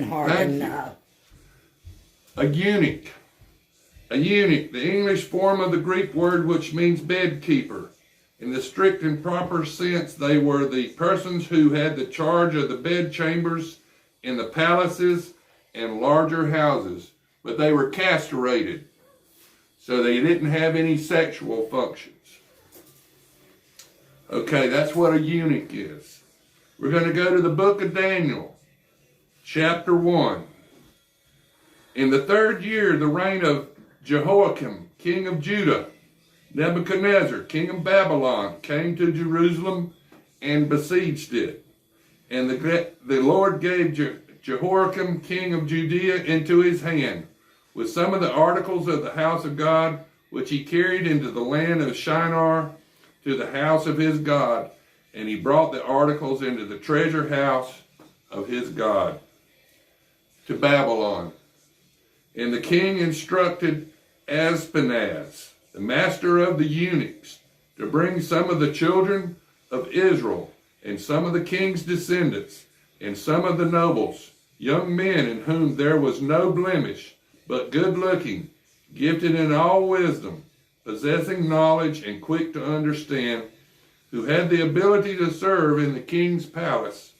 hard Thank enough. A eunuch. A eunuch, the English form of the Greek word which means bedkeeper. In the strict and proper sense, they were the persons who had the charge of the bedchambers in the palaces and larger houses, but they were castrated, so they didn't have any sexual functions. Okay, that's what a eunuch is. We're going to go to the book of Daniel, chapter 1. In the 3rd year, the reign of Jehoiakim, king of Judah, Nebuchadnezzar, king of Babylon, came to Jerusalem and besieged it. And the Lord gave Jehoiakim, king of Judea, into his hand, with some of the articles of the house of God, which he carried into the land of Shinar to the house of his God. And he brought the articles into the treasure house of his God to Babylon. And the king instructed Ashpenaz, the master of the eunuchs, to bring some of the children of Israel, and some of the king's descendants, and some of the nobles, young men in whom there was no blemish, but good-looking, gifted in all wisdom, possessing knowledge and quick to understand, who had the ability to serve in the king's palace,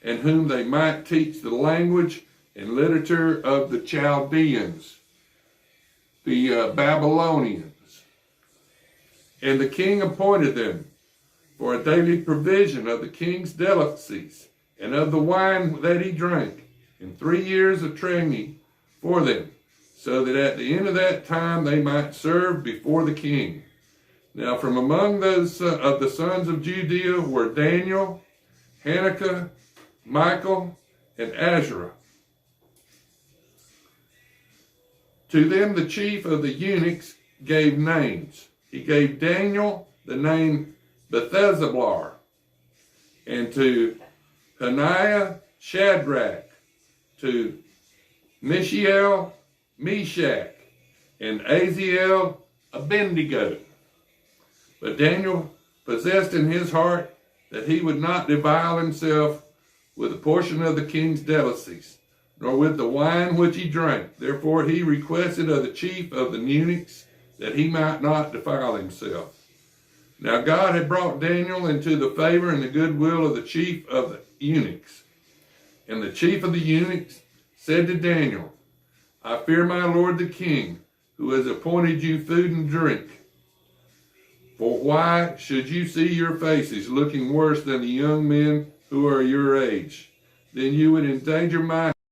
and whom they might teach the language and literature of the Chaldeans, the Babylonians. And the king appointed them for a daily provision of the king's delicacies and of the wine that he drank, and 3 years of training for them, so that at the end of that time they might serve before the king. Now from among those of the sons of Judea were Daniel, Hananiah, Michael, and Azariah. To them the chief of the eunuchs gave names. He gave Daniel the name Belteshazzar, and to Hananiah Shadrach, to Mishael Meshach, and Azazel Abednego. But Daniel possessed in his heart that he would not defile himself with a portion of the king's delicacies, nor with the wine which he drank. Therefore he requested of the chief of the eunuchs that he might not defile himself. Now God had brought Daniel into the favor and the goodwill of the chief of the eunuchs. And the chief of the eunuchs said to Daniel, I fear my lord the king, who has appointed you food and drink. For why should you see your faces looking worse than the young men who are your age? Then you would endanger my